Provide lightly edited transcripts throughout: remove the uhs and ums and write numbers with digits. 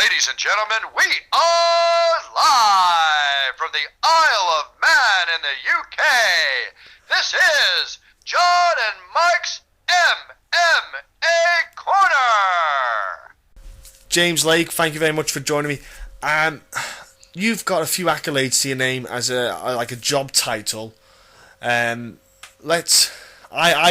Ladies and gentlemen, we are live from the Isle of Man in the UK. This is John and Mike's MMA Corner. James Lake, thank you very much for joining me. You've got a few accolades to your name as a job title. I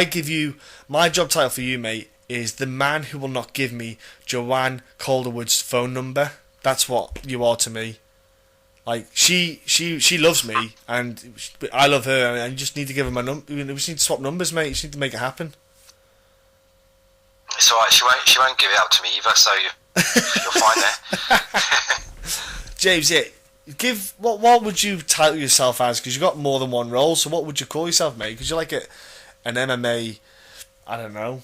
give you my job title for you, mate, is the man who will not give me Joanne Calderwood's phone number. That's what you are to me. Like, she loves me, and I love her, and you just need to give her my number. We just need to swap numbers, mate. You just need to make it happen. It's alright, she won't give it up to me either, so you're fine there. James, yeah, what would you title yourself as? Because you've got more than one role, so what would you call yourself, mate? Because you're like an MMA, I don't know,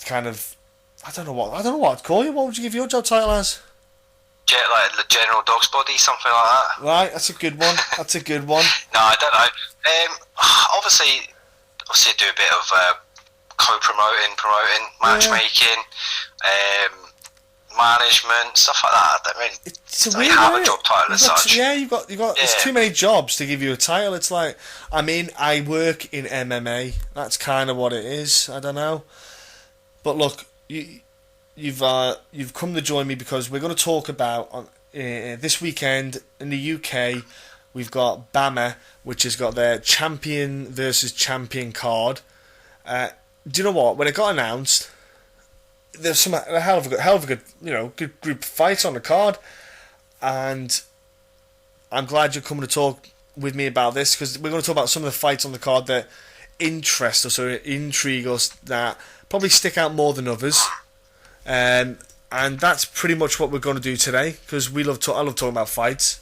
kind of, I don't know what I'd call you. What would you give your job title as? Like the general dog's body, something like that. Right, that's a good one. No, I don't know. Obviously I do a bit of co-promoting, matchmaking, management, stuff like that. I don't really it's a really weird have a job title as such. You've got. There's too many jobs to give you a title. It's like, I work in MMA. That's kind of what it is. I don't know, but look, you've come to join me because we're going to talk about this weekend in the UK. We've got BAMMA, which has got their champion versus champion card. Do you know what? When it got announced, there's a hell of a good, good group of fights on the card, and I'm glad you're coming to talk with me about this, because we're going to talk about some of the fights on the card that interest us or intrigue us, that probably stick out more than others, and that's pretty much what we're going to do today, because I love talking about fights,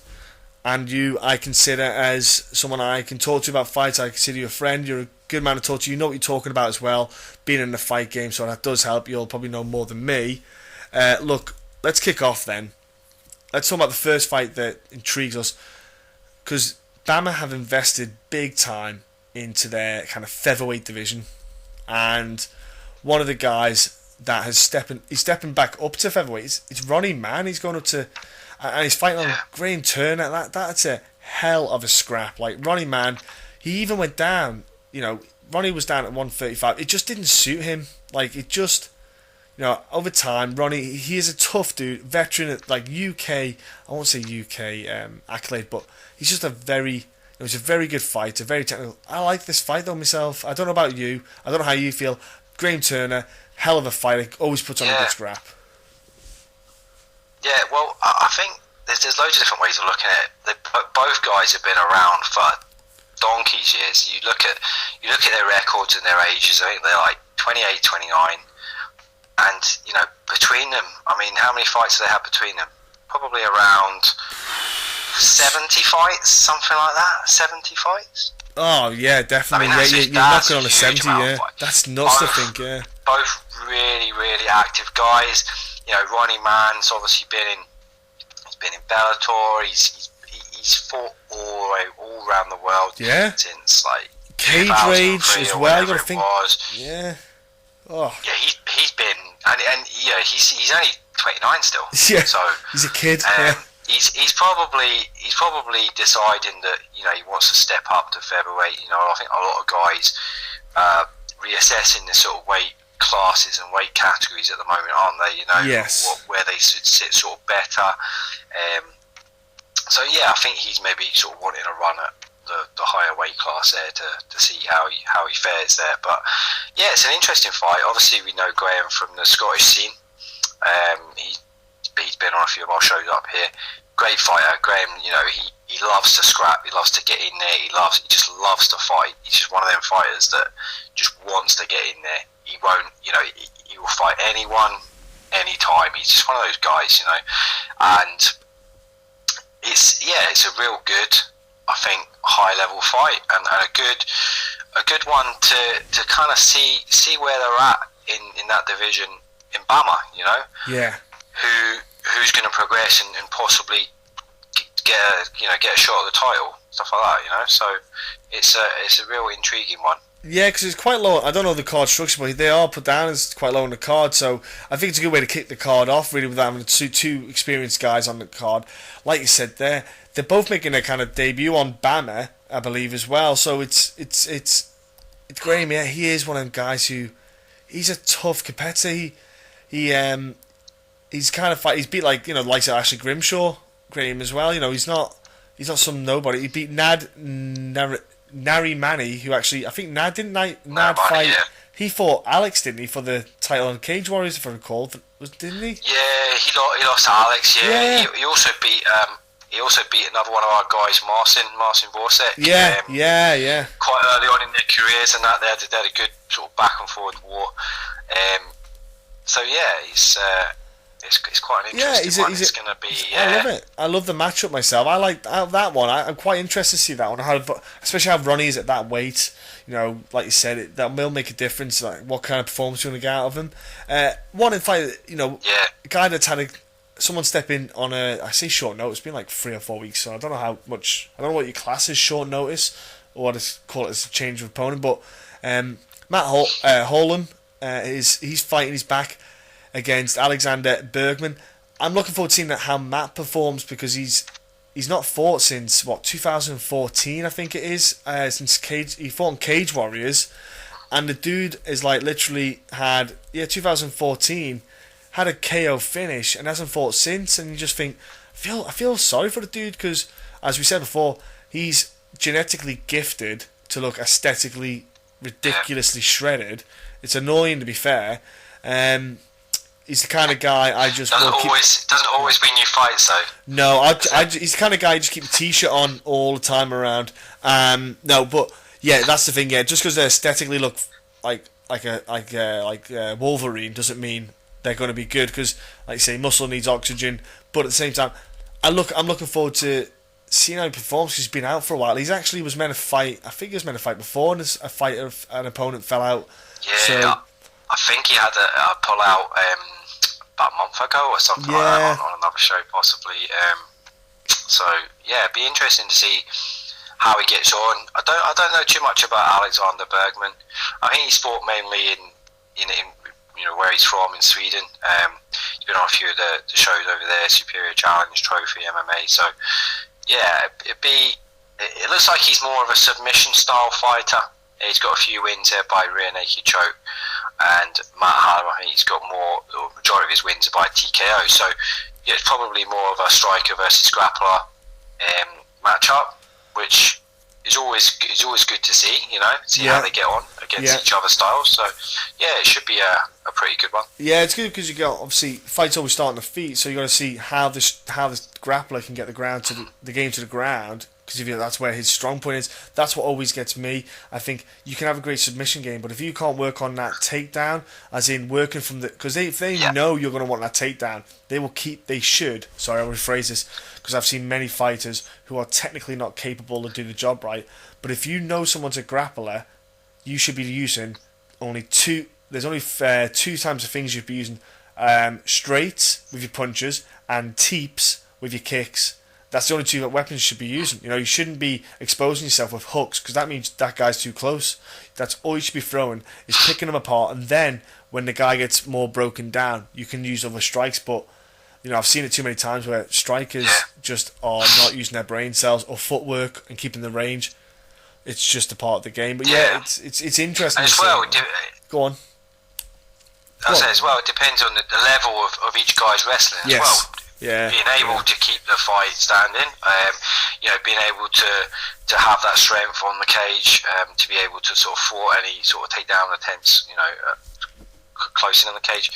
and I consider as someone I can talk to about fights. I consider you a friend. You're a good man to talk to. You know what you're talking about as well, being in the fight game, so that does help. You'll probably know more than me. Look, let's kick off then. Let's talk about the first fight that intrigues us, because BAMMA have invested big time into their kind of featherweight division, and one of the guys that he's stepping back up to featherweight. It's Ronnie Mann. He's going up to, and he's fighting on Graham Turner. That's a hell of a scrap. Like, Ronnie Mann, he even went down. Ronnie was down at 135. It just didn't suit him. Like, it just, over time, Ronnie, he is a tough dude, veteran at, like, UK, I won't say UK accolade, but he's just he's a very good fighter, very technical. I like this fight, though, myself. I don't know about you. I don't know how you feel. Graham Turner, hell of a fighter, always puts on a good scrap. Yeah, well, I think there's loads of different ways of looking at it. Both guys have been around for donkey's years. You look at their records and their ages. I think they're like 28, 29, and between them, how many fights do they have between them? Probably around 70 fights, something like that. 70 fights. Oh yeah, definitely. You're knocking on a 70. Yeah, that's nuts to think. Yeah, both really, really active guys. Ronnie Mann's obviously been in Bellator. He's fought all around the world. Yeah. Since like Cage Rage as well. You got to think. Yeah. Oh. Yeah, he's been and he's only 29 still. Yeah. So he's a kid. He's probably deciding that he wants to step up to featherweight. I think a lot of guys reassessing the sort of weight classes and weight categories at the moment, aren't they? Yes. Where they should sit sort of better. So yeah, I think he's maybe sort of wanting to run at the higher weight class there to see how he fares there. But yeah, it's an interesting fight. Obviously, we know Graham from the Scottish scene. He's been on a few of our shows up here. Great fighter, Graham. He loves to scrap. He loves to get in there. He just loves to fight. He's just one of them fighters that just wants to get in there. He won't. He will fight anyone, anytime. He's just one of those guys. And it's a real good, I think, high level fight, and a good one to kind of see where they're at in that division in BAMMA. Yeah. Who's going to progress and possibly get a shot at the title, stuff like that. So it's a real intriguing one. Yeah, because it's quite low. I don't know the card structure, but they are put down as quite low on the card. So I think it's a good way to kick the card off, really, without having two experienced guys on the card. Like you said, they're both making their kind of debut on BAMMA, I believe, as well. So it's Graham. Yeah, he is one of them guys who he's a tough competitor. He's kind of fight. He's beat like likes of Ashley Grimshaw, Graham as well. He's not some nobody. He beat Narimani, who actually I think Nad fight. Yeah. He fought Alex, didn't he, for the title on Cage Warriors, if I recall? Didn't he? Yeah, he lost to Alex. Yeah, Yeah. He also beat another one of our guys, Marcin Borset. Yeah. Quite early on in their careers, and that they had a good sort of back and forth war. So yeah, it's quite an interesting one. It's going to be. I love it. I love the matchup myself. I like that one. I'm quite interested to see that one. Especially how Ronnie is at that weight. Like you said, that will make a difference. Like what kind of performance you want to get out of him. One in fight, a guy that's had someone step in on I say short notice. It's been like 3 or 4 weeks, so I don't know how much. I don't know what your class is short notice or what is call it as a change of opponent. But Matt Holm he's fighting. He's back against Alexander Bergman. I'm looking forward to seeing how Matt performs because he's not fought since 2014 I think it is. Since he fought in Cage Warriors, and the dude is like literally had 2014 had a KO finish and hasn't fought since. And you just think I feel sorry for the dude because as we said before, he's genetically gifted to look aesthetically ridiculously shredded. It's annoying to be fair. He's the kind of guy I just doesn't always win you fights though. No, he's the kind of guy you just keep a t-shirt on all the time around. No, but yeah, that's the thing. Yeah, just because they aesthetically look like Wolverine doesn't mean they're going to be good. Because, like you say, muscle needs oxygen. But at the same time, I'm looking forward to seeing how he performs. Because he's been out for a while. He's actually was meant to fight. I think he was meant to fight before, and an opponent fell out. Yeah, so, I think he had a pull out about a month ago or something like that on another show possibly. So yeah, it'd be interesting to see how he gets on. I don't know too much about Alexander Bergman. I think he's fought mainly in where he's from in Sweden. He's been on a few of the shows over there, Superior Challenge, Trophy, MMA. So yeah, it looks like he's more of a submission style fighter. He's got a few wins there by rear naked choke, and Matt Hallam, I think he's got the majority of his wins are by TKO. So yeah, it's probably more of a striker versus grappler matchup, which is always good to see. See how they get on against each other's styles. So yeah, it should be a pretty good one. Yeah, it's good because you got obviously fights always start on the feet, so you got to see how this grappler can get the game to the ground. Because that's where his strong point is. That's what always gets me. I think you can have a great submission game, but if you can't work on that takedown, as in working from because if they know you're going to want that takedown, they should. Sorry, I'll rephrase this because I've seen many fighters who are technically not capable to do the job right. But if you know someone's a grappler, you should be using only two. There's only 2 times the things you'd be using: straights with your punches and teeps with your kicks. That's the only 2 weapons you should be using. You shouldn't be exposing yourself with hooks because that means that guy's too close. That's all you should be throwing is picking them apart, and then when the guy gets more broken down, you can use other strikes. But I've seen it too many times where strikers just are not using their brain cells or footwork and keeping the range. It's just a part of the game. But yeah, it's interesting. And as well, go on. I say as well, it depends on the level of each guy's wrestling as well. Yeah, being able to keep the fight standing, being able to have that strength on the cage, to be able to sort of thwart any sort of takedown attempts, close in on the cage.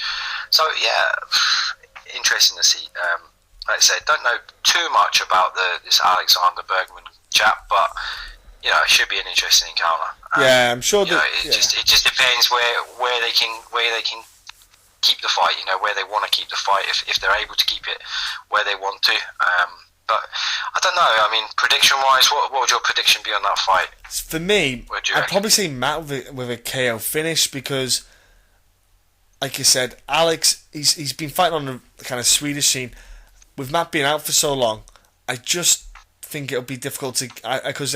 So yeah, interesting to see. Like I said, don't know too much about this Alexander Bergman chap, but it should be an interesting encounter. Yeah, I'm sure that it just depends where they can keep the fight, where they want to keep the fight, if they're able to keep it where they want to. But I don't know. I mean, prediction-wise, what would your prediction be on that fight? For me, I'd probably say Matt with a KO finish because, like you said, Alex, he's been fighting on the kind of Swedish scene. With Matt being out for so long, I just think it'll be difficult to because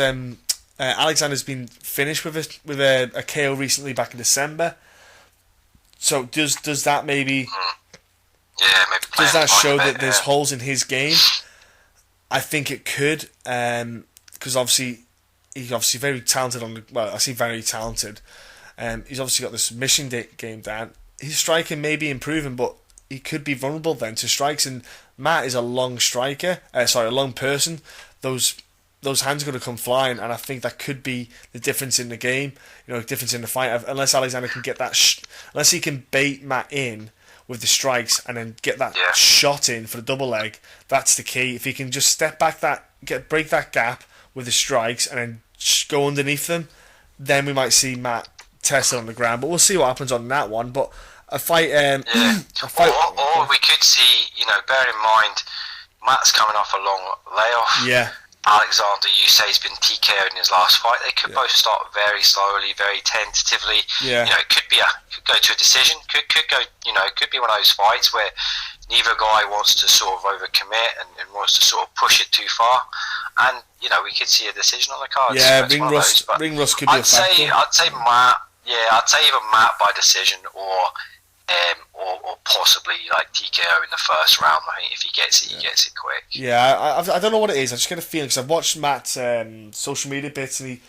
Alexander's been finished with a KO recently back in December. So does that maybe maybe does that show that there's yeah. holes in his game? I think it could, because obviously he's obviously very talented I say very talented. He's obviously got the submission game down. His striking may be improving, but he could be vulnerable then to strikes. And Matt is a long striker, a long person. Those hands are going to come flying, and I think that could be the difference in the game. Difference in the fight. Unless Alexander can get that, unless he can bait Matt in with the strikes and then get that shot in for the double leg. That's the key. If he can just step back break that gap with the strikes and then go underneath them, then we might see Matt tested on the ground. But we'll see what happens on that one. But a fight, or we could see, bear in mind, Matt's coming off a long layoff. Yeah. Alexander, you say, has been TKO'd in his last fight. They could both start very slowly, very tentatively. Yeah. It could go to a decision. Could go. Could be one of those fights where neither guy wants to sort of overcommit and wants to sort of push it too far. And we could see a decision on the card. Yeah, ring rust could be a factor. I'd say Matt. Yeah, I'd say either Matt by decision or possibly like TKO in the first round. I think if he gets it, he gets it quick. Yeah, I don't know what it is. I just get a feeling because I've watched Matt's social media bits and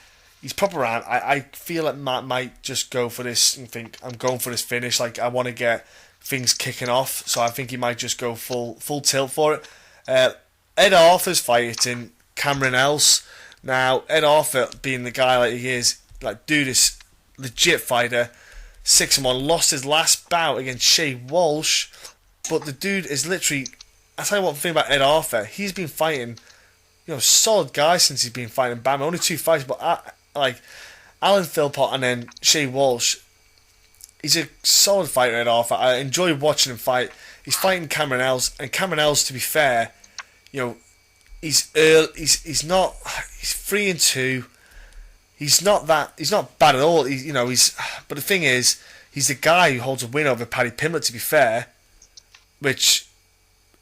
he's proper around. I feel like Matt might just go for this and think, I'm going for this finish. Like, I want to get things kicking off, so I think he might just go full tilt for it. Ed Arthur's fighting Cameron Else. Now, Ed Arthur, being the guy like he is, like, dude is legit fighter. 6-1, lost his last bout against Shea Walsh, but the dude is literally. I tell you one thing about Ed Arthur, he's been fighting, solid guy since he's been fighting BAMMA. Only 2 fights, but like Alan Philpott and then Shea Walsh, he's a solid fighter. Ed Arthur, I enjoy watching him fight. He's fighting Cameron Else, and Cameron Else, to be fair, he's 3-2. He's not bad at all. But the thing is, he's the guy who holds a win over Paddy Pimblett, to be fair, which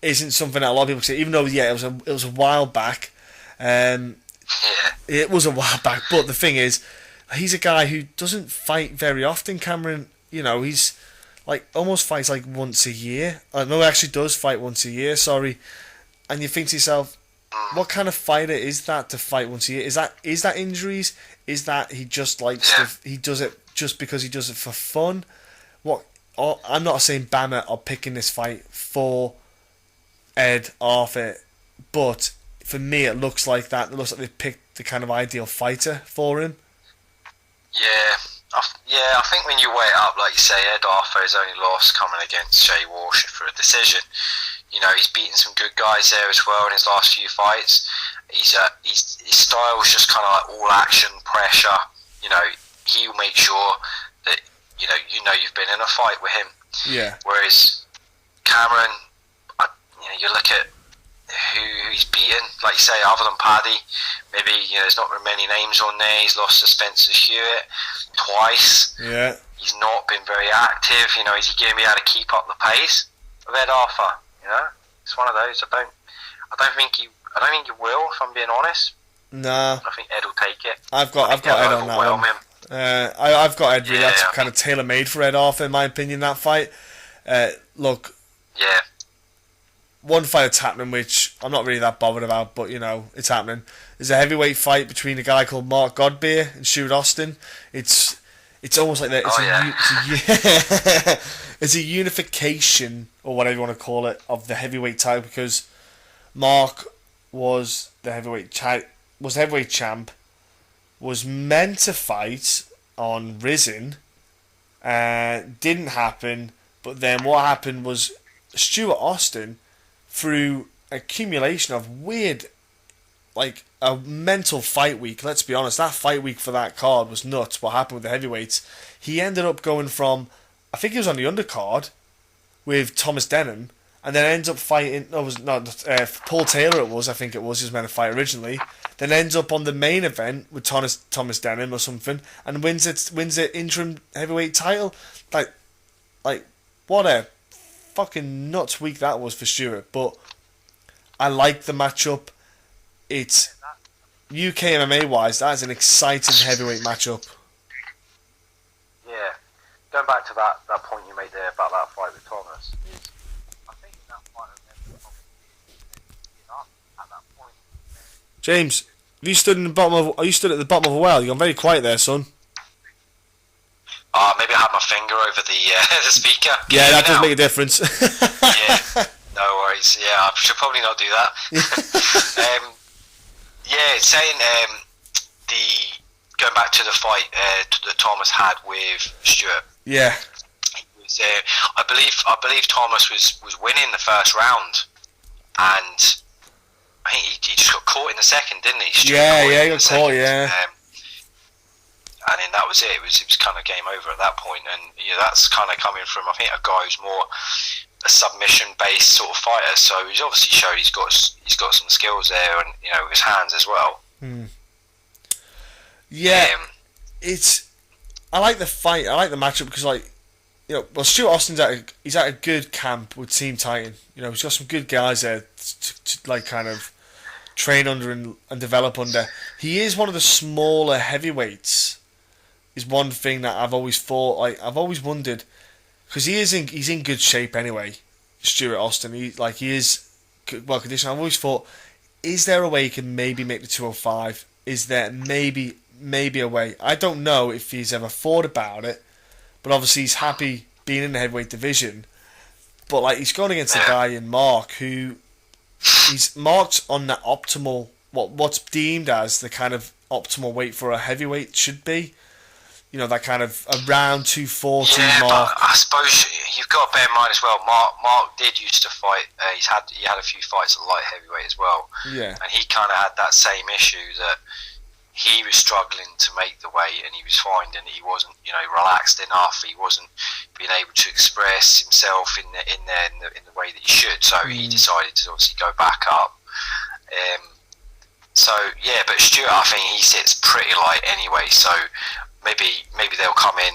isn't something that a lot of people say. Even though, it was a while back. It was a while back. But the thing is, he's a guy who doesn't fight very often. Cameron, he's like almost fights like once a year. No, he actually does fight once a year. Sorry, and you think to yourself, what kind of fighter is that to fight once a year? Is that injuries? Is that he just likes he does it just because he does it for fun? I'm not saying BAMMA are picking this fight for Ed Arthur, but for me it looks like that. It looks like they picked the kind of ideal fighter for him. I think when you weigh it up, like you say, Ed Arthur has only lost coming against Shea Walsh for a decision. He's beaten some good guys there as well in his last few fights. His style is just kind of like all action, pressure. He'll make sure that you've been in a fight with him. Yeah. Whereas Cameron, you look at who he's beaten, like you say, other than Paddy, maybe there's not many names on there. He's lost to Spencer Hewitt twice. Yeah. He's not been very active. Is he going to be able to keep up the pace of Ed Arthur? It's one of those. I don't think he will. If I'm being honest. No. I think Ed will take it. I've got Ed on that one. I've got Ed. Really, that's kind of tailor made for Ed Arthur, in my opinion. That fight. Look. Yeah. One fight that's happening, which I'm not really that bothered about, but it's happening. There's a heavyweight fight between a guy called Mark Godbeer and Stuart Austin. It's almost like that. It's a unification, or whatever you want to call it, of the heavyweight title, because Mark was the heavyweight champ, was meant to fight on Risen, didn't happen. But then what happened was Stuart Austin, through accumulation of weird, like a mental fight week. Let's be honest, that fight week for that card was nuts. What happened with the heavyweights? He ended up going from, I think he was on the undercard with Thomas Denham, and then ends up fighting. No, it was not Paul Taylor. He was meant to fight originally. Then ends up on the main event with Thomas Denham or something, and wins the interim heavyweight title. Like what a fucking nuts week that was for Stuart. But I like the matchup. UK MMA wise, that is an exciting heavyweight matchup. Yeah. Going back to that point you made there about that fight with Thomas, is I think that fight of them probably enough at that point. James, have you stood in the bottom of? Are you stood at the bottom of a well? You're very quiet there, son. Maybe I had my finger over the speaker. Yeah, that does make a difference. Yeah, no worries. Yeah, I should probably not do that. Yeah, saying going back to the fight that Thomas had with Stewart. Yeah. It was, I believe Thomas was winning the first round, and I think he just got caught in the second, didn't he? Stewart He got caught. Yeah. And then that was it. It was kind of game over at that point. And that's kind of coming from, I think, a guy who's more a submission-based sort of fighter. So he's obviously showed he's got some skills there, and with his hands as well. Yeah, I like the fight. I like the matchup because, Stuart Austin's he's at a good camp with Team Titan. He's got some good guys there to kind of train under and develop under. He is one of the smaller heavyweights. Is one thing that I've always thought. I've always wondered, because he's in good shape anyway. Stuart Austin, he is well conditioned. I've always thought, is there a way he can maybe make the 205? Is there maybe a way? I don't know if he's ever thought about it, but obviously he's happy being in the heavyweight division. But he's going against a guy in Mark who he's marked on that optimal, what's deemed as the kind of optimal weight for a heavyweight should be. That kind of around 240 mark. But I suppose you've got to bear in mind as well. Mark did used to fight. He had a few fights at light heavyweight as well. Yeah. And he kind of had that same issue that he was struggling to make the weight, and he was finding that he wasn't, relaxed enough. He wasn't being able to express himself in the way that he should. So he decided to obviously go back up. But Stuart, I think he sits pretty light anyway. So maybe they'll come in,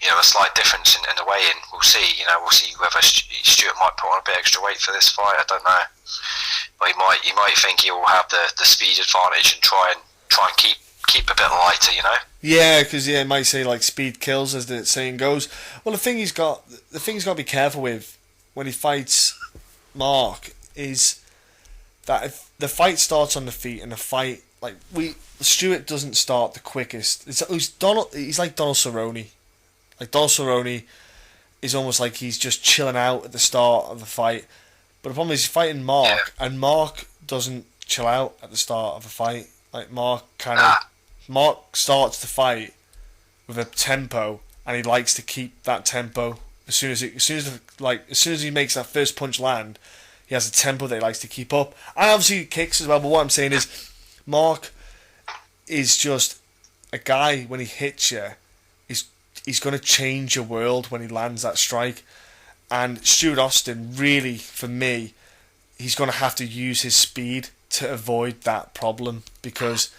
a slight difference in the weigh-in. We'll see. We'll see whether Stuart might put on a bit extra weight for this fight. I don't know, but he might think he will have the speed advantage and try and keep a bit lighter. Yeah, because he might say speed kills, as the saying goes. Well, the thing he's got to be careful with when he fights Mark is that if the fight starts on the feet and the fight Stuart doesn't start the quickest. He's like Donald Cerrone. Donald Cerrone is almost like he's just chilling out at the start of the fight. But the problem is he's fighting Mark, and Mark doesn't chill out at the start of a fight. Mark starts the fight with a tempo, and he likes to keep that tempo. As soon as he makes that first punch land, he has a tempo that he likes to keep up. And obviously he kicks as well. But what I'm saying is, Mark is just a guy. When he hits you, he's going to change your world when he lands that strike. And Stuart Austin, really, for me, he's going to have to use his speed to avoid that problem, because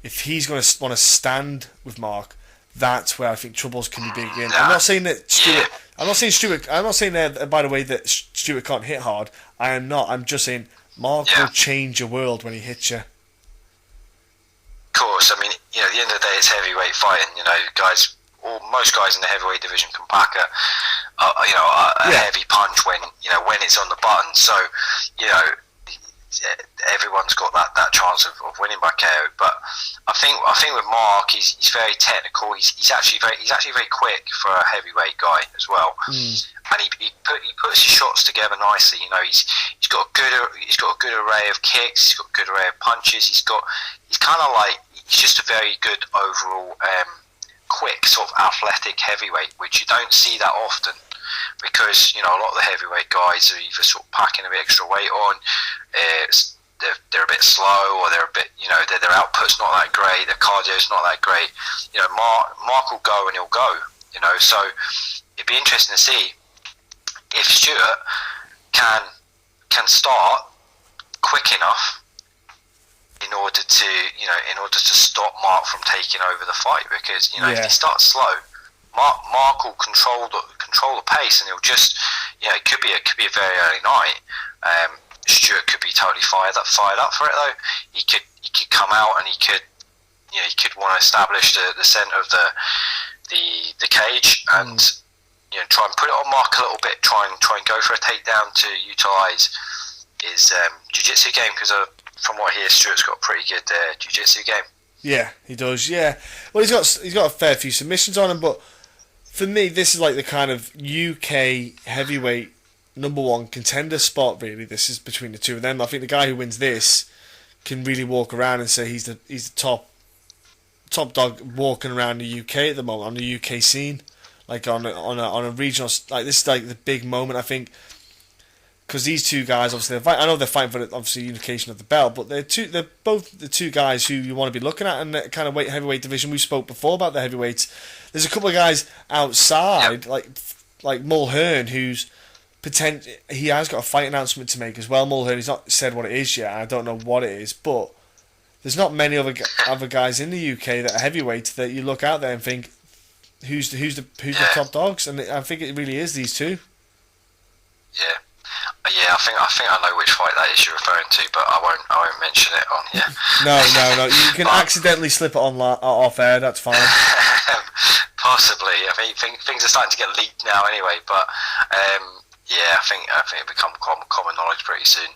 if he's going to want to stand with Mark, that's where I think troubles can begin. I'm not saying that Stuart. I'm not saying that, by the way, that Stuart can't hit hard. I am not. I'm just saying Mark will change your world when he hits you. Of course, I mean, at the end of the day, it's heavyweight fighting. Most guys in the heavyweight division can pack a heavy punch when it's on the button. So, everyone's got that chance of winning by KO. But I think with Mark, he's very technical. He's actually very quick for a heavyweight guy as well. And he puts his shots together nicely. He's got a good array of kicks. He's got a good array of punches. He's just a very good overall, quick sort of athletic heavyweight, which you don't see that often, because a lot of the heavyweight guys are either sort of packing a bit extra weight on, they're a bit slow, or they're a bit their output's not that great, their cardio's not that great. Mark will go and he'll go. So it'd be interesting to see if Stuart can start quick enough in order to stop Mark from taking over the fight, because if he starts slow, Mark will control the pace, and he'll just it could be a very early night. Stuart could be totally fired up for it though. He could could come out and he could want to establish the centre of the cage and try and put it on Mark a little bit. Try and go for a takedown to utilise his jiu-jitsu game, because from what I hear, Stuart's got a pretty good jiu-jitsu game. Yeah, he does. Yeah, well, he's got a fair few submissions on him, but for me, this is like the kind of UK heavyweight number one contender spot. Really, this is between the two of them. I think the guy who wins this can really walk around and say he's the top dog walking around the UK at the moment, on the UK scene, like on a regional, like this is like the big moment, I think, because these two guys obviously I know they're fighting for the obviously unification of the belt, but they're both the two guys who you want to be looking at in the kind of heavyweight division. We spoke before about the heavyweights. There's a couple of guys outside, like Mulhern, who's he has got a fight announcement to make as well. Mulhern, he's not said what it is yet. I don't know what it is, but there's not many other guys in the UK that are heavyweights that you look out there and think who's the top dogs, and I think it really is these two. Yeah, I think I know which fight that is you're referring to, but I won't mention it on here. No. You can accidentally slip it on off air. That's fine. Possibly. I mean, things are starting to get leaked now, anyway. But I think it'll become common knowledge pretty soon.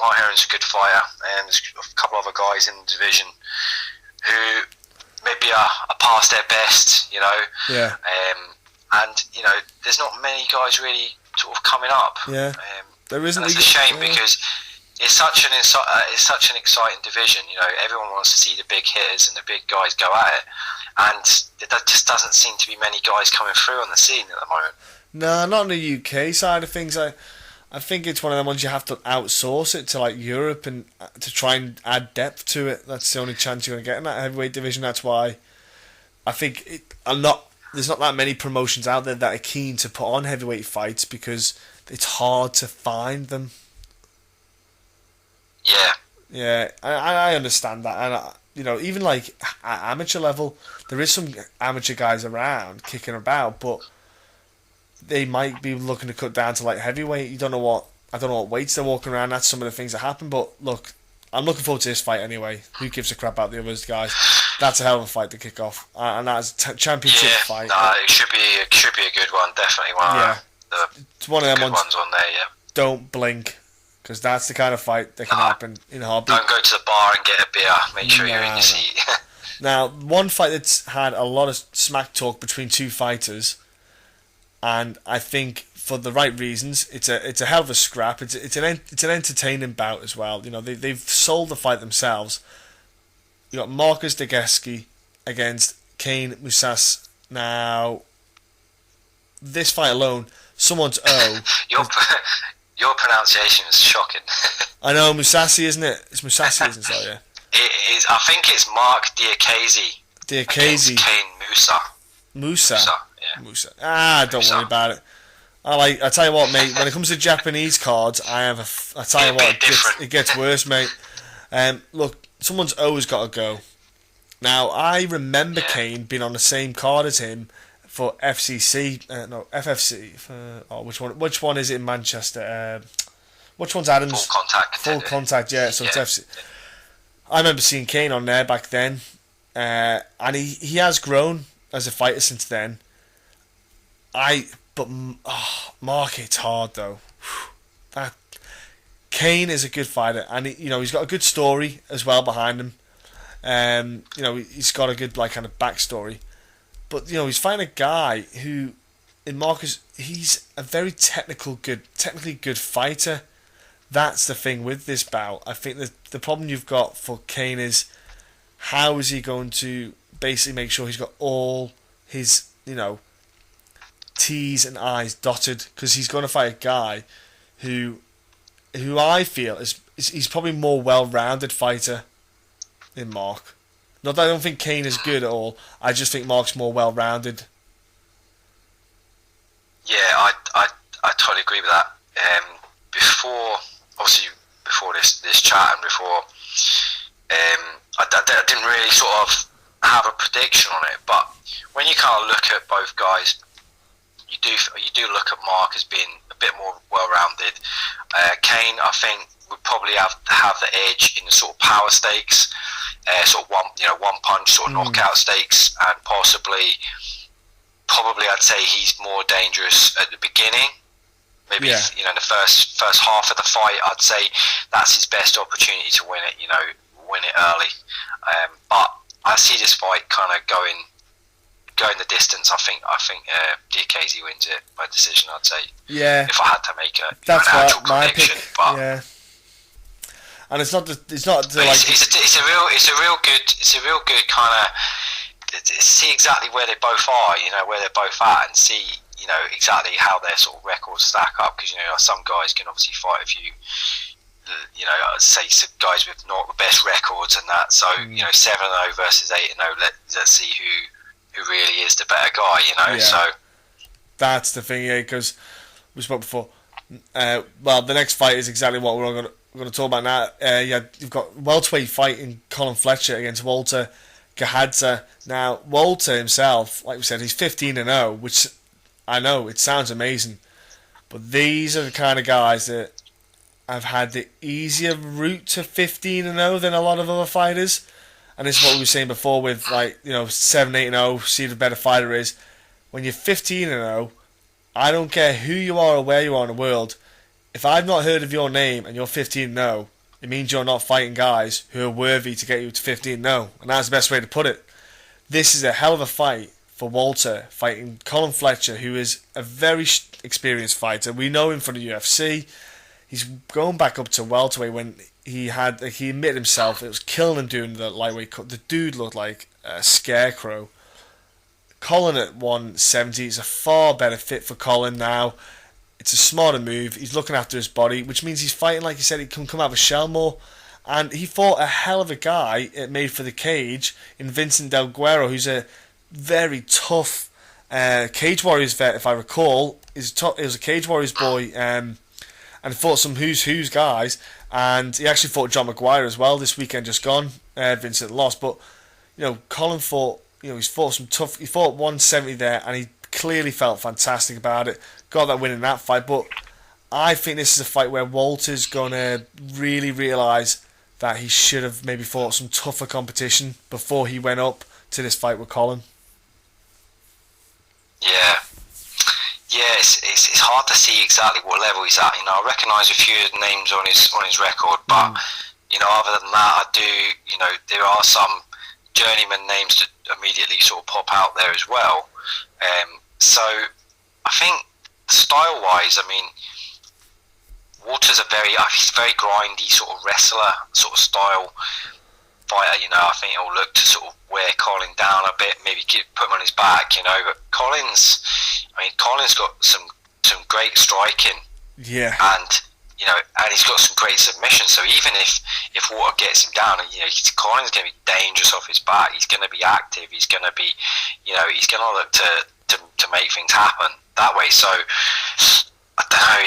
Mulheron's a good fighter, and there's a couple other guys in the division who maybe are past their best, Yeah. And there's not many guys really sort of coming up. Yeah. There isn't. That's a shame because it's such an exciting division. Everyone wants to see the big hitters and the big guys go at it, and there just doesn't seem to be many guys coming through on the scene at the moment. No, not on the UK side of things. I think it's one of them ones you have to outsource it to like Europe and to try and add depth to it. That's the only chance you're going to get in that heavyweight division. That's why I think there's not that many promotions out there that are keen to put on heavyweight fights, because it's hard to find them. Yeah, I understand that, and even like at amateur level, there is some amateur guys around kicking about, but they might be looking to cut down to like heavyweight. I don't know what weights they're walking around. That's some of the things that happen. But look, I'm looking forward to this fight anyway. Who gives a crap about the others, guys? That's a hell of a fight to kick off, and that's a championship fight. It should be a good one. Definitely one. It's one of them ones on there. Yeah. Don't blink, because that's the kind of fight that can happen in a heartbeat. Don't go to the bar and get a beer. Make sure you're in your seat. Now, one fight that's had a lot of smack talk between two fighters, and I think for the right reasons, it's a hell of a scrap. It's an entertaining bout as well. They've sold the fight themselves. You got Marcus Degeski against Kane Musas. Now, this fight alone, someone's Your pronunciation is shocking. I know, Musasi, isn't it? It's Musasi, isn't it? Yeah. It is. I think it's Mark Diakazi. Against Kane Musa. Yeah. Musa. Don't worry about it. I tell you what, mate. When it comes to Japanese cards, I tell you what, it gets worse, mate. Look, someone's always got to go. Now, I remember Kane being on the same card as him for FFC. Which one is it in Manchester? Which one's Adams? Full contact. Yeah. So it's FC. I remember seeing Kane on there back then, and he has grown as a fighter since then. Mark, it's hard though. That Kane is a good fighter, and he's got a good story as well behind him. He's got a good kind of backstory, but he's fighting a guy who, in Marcus, he's a very technically good fighter. That's the thing with this bout. I think the problem you've got for Kane is, how is he going to basically make sure he's got all his T's and I's dotted, because he's going to fight a guy who I feel he's probably more well-rounded fighter than Mark. Not that I don't think Kane is good at all. I just think Mark's more well-rounded. Yeah, I totally agree with that. Before this chat and before, I didn't really sort of have a prediction on it. But when you kind of look at both guys, you do look at Mark as being a bit more well-rounded. Kane, I think, would probably have the edge in the sort of power stakes, sort of one punch sort of knockout stakes, and probably I'd say he's more dangerous at the beginning. Maybe in the first half of the fight, I'd say that's his best opportunity to win it. Win it early. But I see this fight kind of going the distance. I think Diakiese wins it by decision. I'd say. Yeah. If I had to make an that's actual prediction, but yeah. And it's not it's a real good kind of see exactly where they both are, where they're both at, and see, exactly how their sort of records stack up. Because some guys can obviously fight a few, say some guys with not the best records and that. So 7-0 versus 8-0. Let's see who really is the better guy. Yeah. So that's the thing, because we spoke before. Well, the next fight is exactly what we're going to talk about now. You've got welterweight fighting Colin Fletcher against Walter Gahadze. Now, Walter himself, like we said, he's 15-0, which I know it sounds amazing, but these are the kind of guys that have had the easier route to 15-0 than a lot of other fighters. And this is what we were saying before with 7-8-0. See the better fighter is. When you're 15-0, I don't care who you are or where you are in the world. If I've not heard of your name and you're 15-0, it means you're not fighting guys who are worthy to get you to 15-0. And that's the best way to put it. This is a hell of a fight for Walter, fighting Colin Fletcher, who is a very experienced fighter. We know him from the UFC. He's going back up to welterweight when he admitted himself it was killing him doing the lightweight cut. The dude looked like a scarecrow. Colin at 170 is a far better fit for Colin now. It's a smarter move. He's looking after his body, which means he's fighting, like you said, he can come out of a shell more. And he fought a hell of a guy at Made for the Cage in Vincent Del Guerro, who's a very tough Cage Warriors vet, if I recall. He was a Cage Warriors boy, and he fought some who's guys. And he actually fought John McGuire as well this weekend just gone. Vincent lost, but Colin fought. He's fought some tough. He fought 170 there, and he clearly felt fantastic about it. Got that win in that fight, but I think this is a fight where Walter's gonna really realise that he should have maybe fought some tougher competition before he went up to this fight with Colin. It's hard to see exactly what level he's at. I recognise a few names on his record, but other than that, I do. There are some journeyman names that immediately sort of pop out there as well. So I think style-wise, Walter's he's a very grindy sort of wrestler sort of style fighter. I think he'll look to sort of wear Colin down a bit, maybe put him on his back. But Colin's got some great striking. Yeah. And he's got some great submissions. So even if Walter gets him down, Colin's going to be dangerous off his back. He's going to be active. He's going to be, he's going to look to make things happen that way. So I don't know.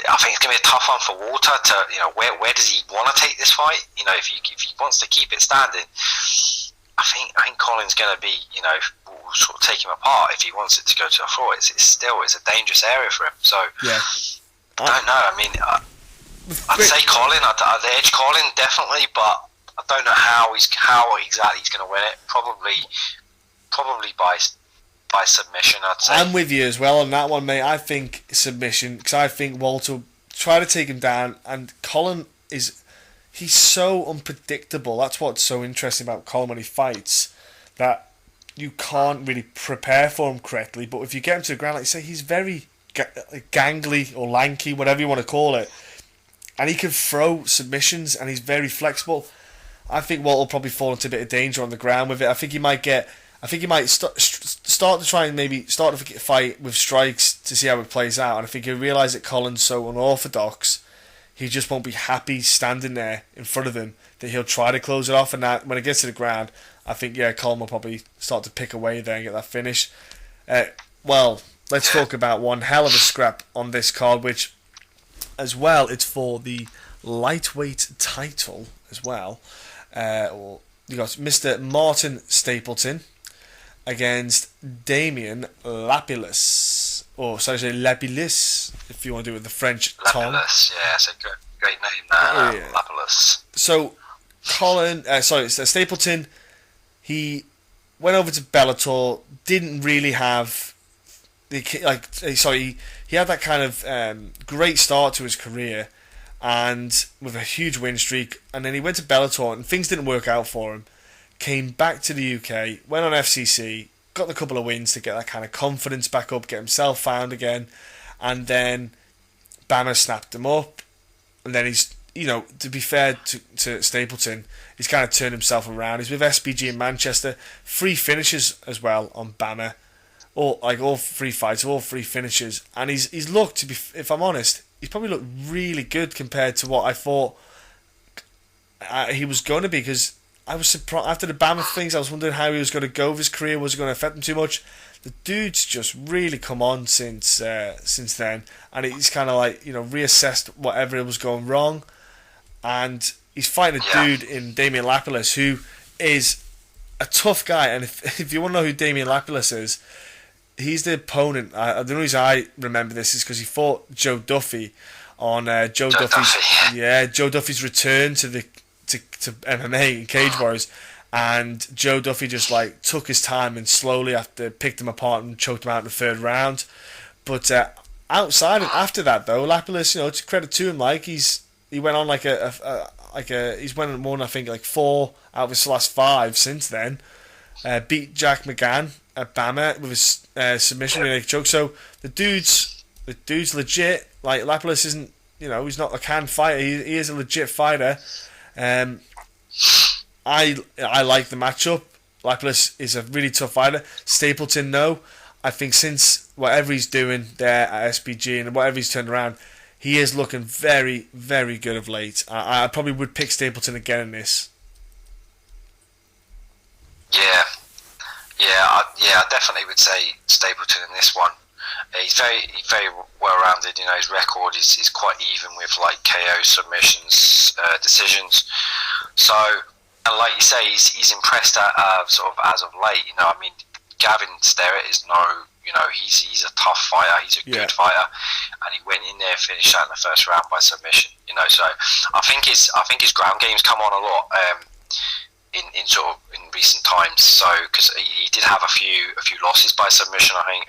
I think it's going to be a tough one for Walter to, where does he want to take this fight? If he wants to keep it standing, I think Colin's going to be, will sort of take him apart if he wants it to go to the floor. It's a dangerous area for him. So yeah. I don't know. I'd say Colin. I'd edge Colin definitely, but I don't know how exactly he's going to win it. Probably by submission, I'd say. I'm with you as well on that one, mate. I think submission, because I think Walter will try to take him down, and Colin he's so unpredictable. That's what's so interesting about Colin when he fights, that you can't really prepare for him correctly. But if you get him to the ground, like you say, he's very gangly or lanky, whatever you want to call it, and he can throw submissions, and he's very flexible. I think Walter will probably fall into a bit of danger on the ground with it. I think he might start to try and maybe start to fight with strikes to see how it plays out. And I think he'll realise that Colin's so unorthodox, he just won't be happy standing there in front of him, that he'll try to close it off. And that when it gets to the ground, I think, Colin will probably start to pick away there and get that finish. Let's talk about one hell of a scrap on this card, which, as well, it's for the lightweight title as well. You got Mr. Martin Stapleton against Damian Lapillus. or sorry, say Lapillus, if you want to do it with the French tongue. Lapillus, yeah, it's a great name. Lapillus. So, Stapleton, he went over to Bellator, didn't really have he had that kind of great start to his career, and with a huge win streak, and then he went to Bellator and things didn't work out for him. Came back to the UK, went on FCC, got a couple of wins to get that kind of confidence back up, get himself found again, and then BAMMA snapped him up, and then he's, to be fair to Stapleton, he's kind of turned himself around. He's with SBG in Manchester, 3 finishes as well on BAMMA, all 3 fights, all 3 finishes, and he's looked, to be, if I'm honest, he's probably looked really good compared to what I thought he was going to be, because I was surprised after the BAMMA things. I was wondering how he was going to go with his career. Was it going to affect him too much? The dude's just really come on since then, and he's kind of like reassessed whatever was going wrong, and he's fighting a dude in Damian Lapillus who is a tough guy. And if you want to know who Damian Lapillus is, he's the opponent. The only reason I remember this is because he fought Joe Duffy on Joe Duffy's return to MMA in Cage Warriors, and Joe Duffy just took his time and slowly picked him apart and choked him out in the 3rd round. But outside and after that though, Lapillus, to credit to him, he went on he's went on more than I think 4 out of his last 5 since then. Beat Jack McGann at BAMMA with his submission really choke. So the dude's legit. Lapillus isn't, he's not a canned fighter. He is a legit fighter. I like the matchup. Lapillus is a really tough fighter. Stapleton, no. I think since whatever he's doing there at SPG and whatever he's turned around, he is looking very, very good of late. I probably would pick Stapleton again in this. I definitely would say Stapleton in this one. He's very well rounded. His record is quite even with KO submissions, decisions. So, and like you say, he's impressed sort of as of late. Gavin Sterrett is he's a tough fighter. He's a good fighter, and he went in there, finished out in the 1st round by submission. So I think his ground game's come on a lot. In recent times, so because he did have a few losses by submission, I think,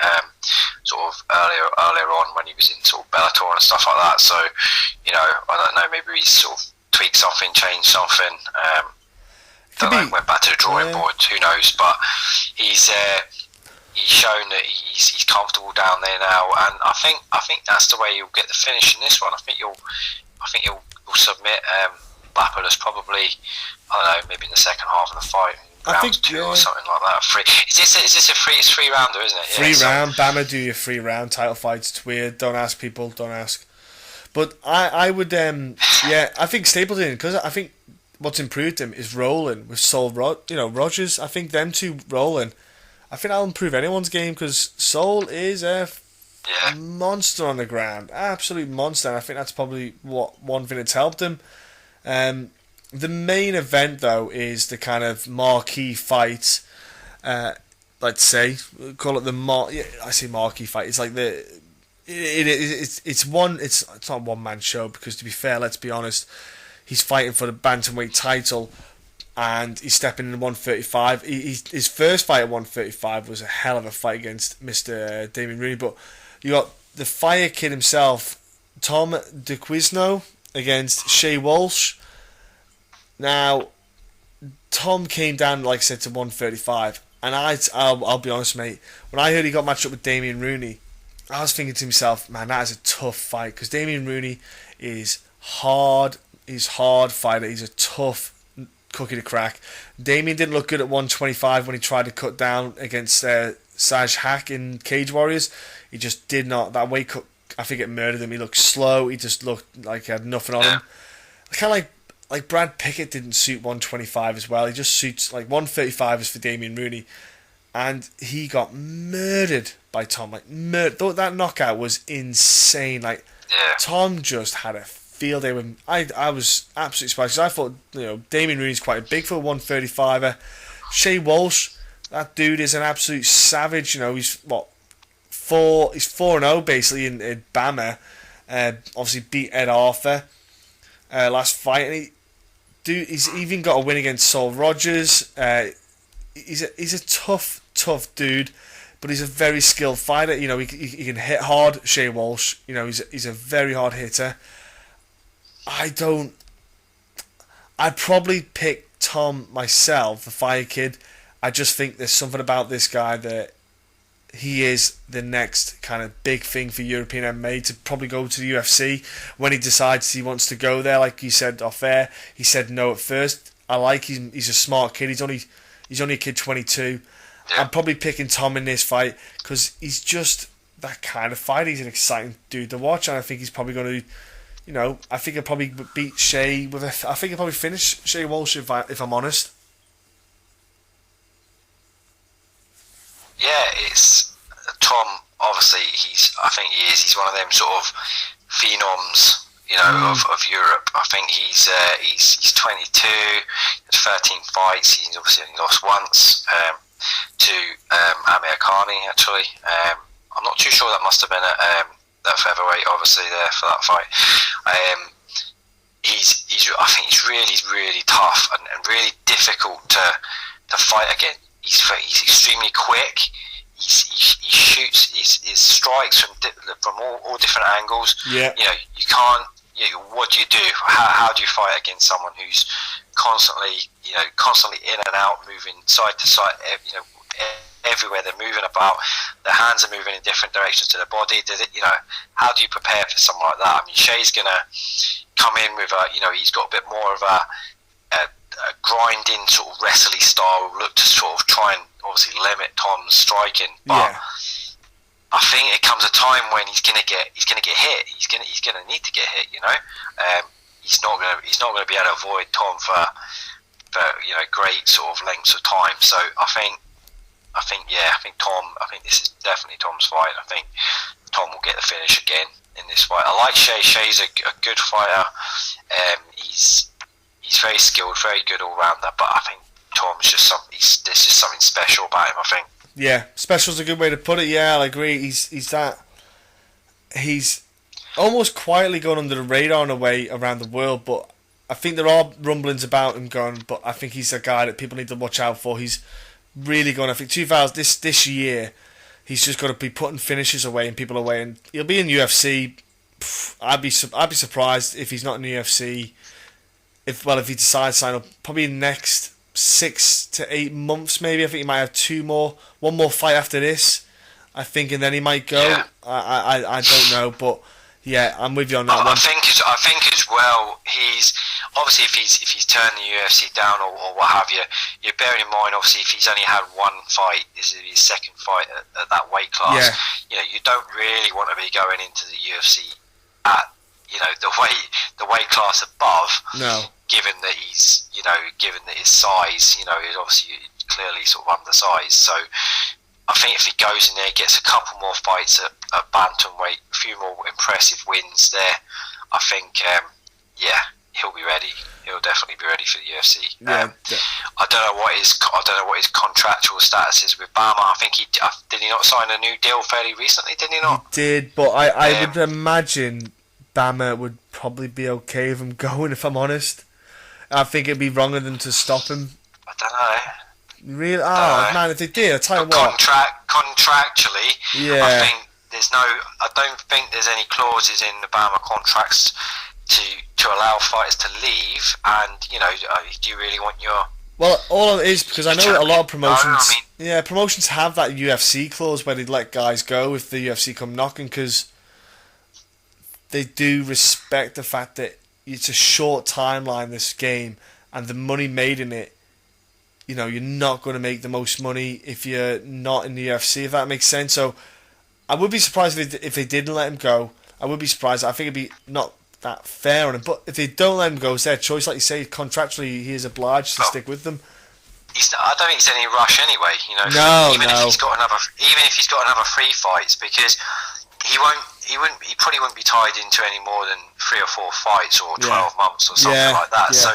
earlier on when he was in Bellator and stuff like that. So, I don't know, maybe he's tweaked something, changed something. Went back to the drawing board. Who knows? But he's shown that he's comfortable down there now, and I think that's the way he'll get the finish in this one. I think he'll submit Lapillus probably. I don't know, maybe in the second half of the fight, round 2 or something like that. Is this a 3 rounder, isn't it? 3 round. BAMMA do your 3 round title fights. It's weird. Don't ask people. Don't ask. But I would I think Stapleton, because I think what's improved him is rolling with Rogers. I think them two rolling. I think that'll improve anyone's game, because Soul is a monster on the ground, absolute monster. And I think that's probably one thing that's helped him. The main event, though, is the kind of marquee fight. Let's say, call it I say marquee fight. It's like it's not a one-man show, because to be fair, let's be honest, he's fighting for the bantamweight title, and he's stepping in 135. His first fight at 135 was a hell of a fight against Mr. Damien Rooney. But you got the Fire Kid himself, Tom DeQuizno, against Shea Walsh. Now, Tom came down, like I said, to 135, and I'll be honest, mate, when I heard he got matched up with Damien Rooney, I was thinking to myself, man, that is a tough fight, because Damien Rooney is hard. He's a hard fighter. He's a tough cookie to crack. Damien didn't look good at 125 when he tried to cut down against Saj Hack in Cage Warriors. He just did not. That weight cut, I think it murdered him. He looked slow. He just looked like he had nothing on him. Kind of like Brad Pickett didn't suit 125 as well. He just suits 135 is for Damien Rooney, and he got murdered by Tom. That knockout was insane. Tom just had a field day with him. I was absolutely surprised, 'cause I thought Damien Rooney's quite big for a 135er. Shea Walsh, that dude is an absolute savage. He's He's 4-0 basically in BAMMA. Obviously beat Ed Arthur last fight, and he's even got a win against Saul Rogers. He's a tough dude, but he's a very skilled fighter. You know, he can hit hard. Shea Walsh, you know, he's a very hard hitter. I'd probably pick Tom myself, the Fire Kid. I just think there's something about this guy that he is the next kind of big thing for European MMA to probably go to the UFC when he decides he wants to go there. Like you said off air, he said no at first. He's a smart kid. He's only a kid, 22. Yeah. I'm probably picking Tom in this fight because he's just that kind of fighter. He's an exciting dude to watch, and I think he's probably going to, you know, I think he'll probably beat Shea I think he'll probably finish Shea Walsh if I'm honest. Yeah, it's Tom. Obviously, I think he is. He's one of them sort of phenoms, you know, of Europe. I think he's 22, had 13 fights. He's obviously only lost once to Amir Khani. Actually, I'm not too sure. That must have been at that featherweight, obviously there for that fight. I think he's really tough and really difficult to fight against. He's extremely quick. He shoots his strikes from all different angles. Yeah. You know, you can't. You know, what do you do? How do you fight against someone who's constantly in and out, moving side to side? You know, everywhere they're moving about. Their hands are moving in different directions to their body. You know, how do you prepare for someone like that? I mean, Shea's gonna come in with he's got a bit more of a grinding sort of wrestling style, look to sort of try and obviously limit Tom's striking, but I think it comes a time when he's gonna get hit. He's gonna need to get hit. You know, he's not gonna be able to avoid Tom for you know great sort of lengths of time. So I think Tom. I think this is definitely Tom's fight. I think Tom will get the finish again in this fight. I like Shea. Shea's a good fighter. He's very skilled, very good all rounder. But I think Tom's just there's just something special about him. I think. Yeah, special's a good way to put it. Yeah, I agree. He's almost quietly going under the radar in a way around the world, but I think there are rumblings about him going. But I think he's a guy that people need to watch out for. He's really going. I think this year, he's just got to be putting finishes away and people away, and he'll be in UFC. I'd be surprised if he's not in the UFC. If he decides to sign up, probably in the next 6 to 8 months, maybe. I think he might have one more fight after this, I think, and then he might go. Yeah. I don't know, but yeah, I'm with you on that one. I think as well. He's obviously if he's turned the UFC down or what have you. You're bearing in mind obviously if he's only had one fight, this is his second fight at that weight class. Yeah. You know, you don't really want to be going into the UFC at the weight class above. No. Given that his size, you know, he's obviously clearly sort of undersized. So I think if he goes in there, gets a couple more fights at bantamweight, a few more impressive wins there, I think, he'll be ready. He'll definitely be ready for the UFC. Yeah. I don't know what his contractual status is with BAMMA. I think did he not sign a new deal fairly recently? Did he not? He did, but I would imagine BAMMA would probably be okay with him going. If I'm honest. I think it'd be wrong of them to stop him. I don't know. Really? Man, if they did, I'll tell you what. Contractually, yeah. I don't think there's any clauses in the BAMMA contracts to allow fighters to leave. And you know, do you really want your? Well, all it is because I know a lot of promotions. No, yeah, promotions have that UFC clause where they'd let guys go if the UFC come knocking because they do respect the fact that it's a short timeline, this game, and the money made in it, you know, you're not going to make the most money if you're not in the UFC, if that makes sense. So I would be surprised if they didn't let him go. I would be surprised. I think it'd be not that fair on him. But if they don't let him go, it's their choice. Like you say, contractually, he is obliged to stick with them. I don't think there's any rush anyway. You know, even if he's got another 3 fights, because he probably wouldn't be tied into any more than 3 or 4 fights or 12 months or something like that. Yeah. So,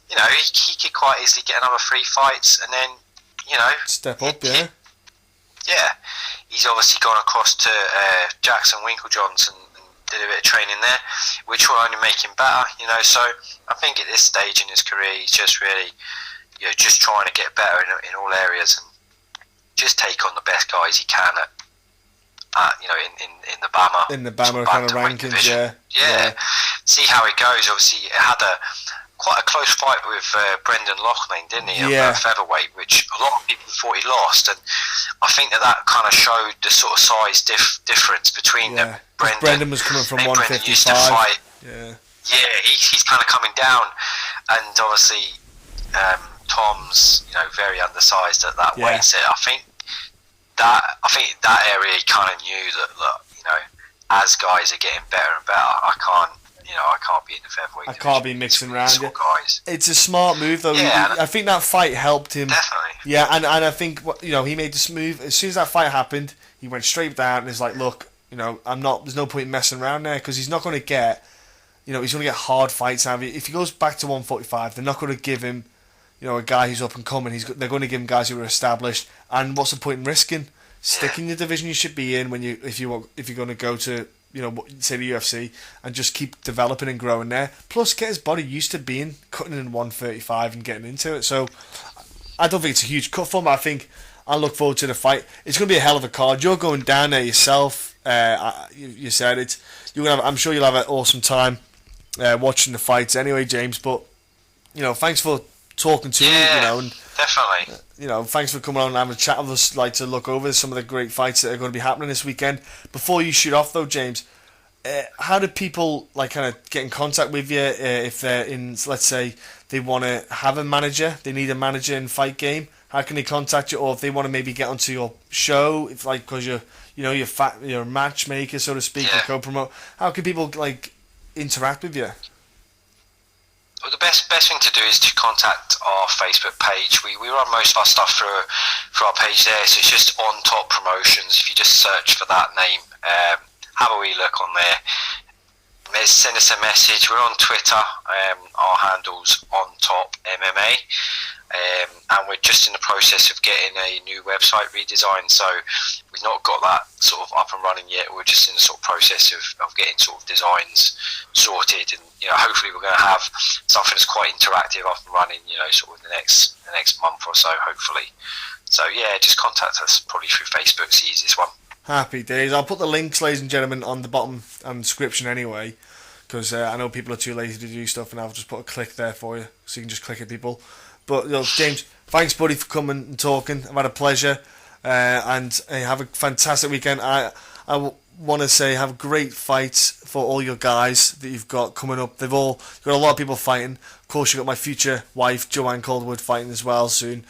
you know, he could quite easily get another 3 fights and then, you know, step up, Yeah, he's obviously gone across to Jackson Winklejohns and did a bit of training there, which will only make him better. So I think at this stage in his career, he's just really, just trying to get better in all areas and just take on the best guys he can in the BAMMA. In the BAMMA kind of rankings, yeah. See how it goes. Obviously, it had quite a close fight with Brendan Loughnane, didn't he? Yeah. At featherweight, which a lot of people thought he lost, and I think that kind of showed the sort of size difference between them. Brendan was coming from 155. Used to fight. Yeah, he's kind of coming down, and obviously Tom's very undersized at that weight. So I think that area he kind of knew that as guys are getting better and better, I can't be in the featherweight. I can't be mixing around. Guys. It's a smart move though. Yeah, I think that fight helped him. Definitely. Yeah, and I think he made this move as soon as that fight happened. He went straight down and is like, look, there's no point messing around there because he's not going to get, he's going to get hard fights out of it. If he goes back to 145, they're not going to give him, a guy who's up and coming. They're going to give him guys who are established. And what's the point in risking? Stick in the division you should be in if you're going to go to, say the UFC and just keep developing and growing there. Plus, get his body used to cutting in 135 and getting into it. So, I don't think it's a huge cut for him. I think I look forward to the fight. It's going to be a hell of a card. You're going down there yourself. You said it. I'm sure you'll have an awesome time watching the fights anyway, James. But thanks for talking to me. And definitely. Thanks for coming on and having a chat with us. Like to look over some of the great fights that are going to be happening this weekend. Before you shoot off, though, James, how do people kind of get in contact with you if they're in? Let's say they want to have a manager, they need a manager in Fight Game. How can they contact you, or if they want to maybe get onto your show, if because you're a matchmaker, so to speak, or co-promote? How can people interact with you? Well, the best thing to do is to contact our Facebook page. We run most of our stuff through our page there, so it's just On Top Promotions. If you just search for that name, have a wee look on there. Send us a message. We're on Twitter. Our handle's On Top MMA. And we're just in the process of getting a new website redesigned, so we've not got that sort of up and running yet. We're just in the sort of process of getting sort of designs sorted, and hopefully we're going to have something that's quite interactive up and running, sort of the next month or so, hopefully. So yeah, just contact us probably through Facebook. It's the easiest one. Happy days. I'll put the links, ladies and gentlemen, on the bottom and description anyway, because I know people are too lazy to do stuff, and I'll just put a click there for you, so you can just click at people. But James, thanks, buddy, for coming and talking. I've had a pleasure, and have a fantastic weekend. I want to say have great fights for all your guys that you've got coming up. You've got a lot of people fighting. Of course, you've got my future wife, Joanne Calderwood, fighting as well soon.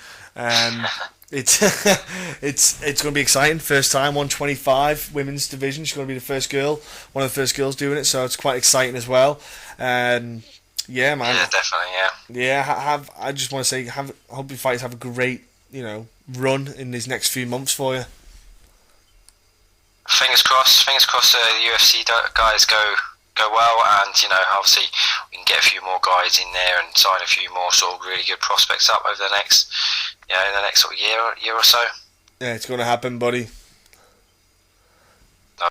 It's going to be exciting. First time 125 women's division. She's going to be one of the first girls doing it. So it's quite exciting as well. Yeah, man. Yeah, definitely. Yeah. I just want to say, I hope your fighters have a great, run in these next few months for you. Fingers crossed. The UFC guys go well, and obviously we can get a few more guys in there and sign a few more sort of really good prospects up over the next, in the next sort of year or so. Yeah, it's going to happen, buddy.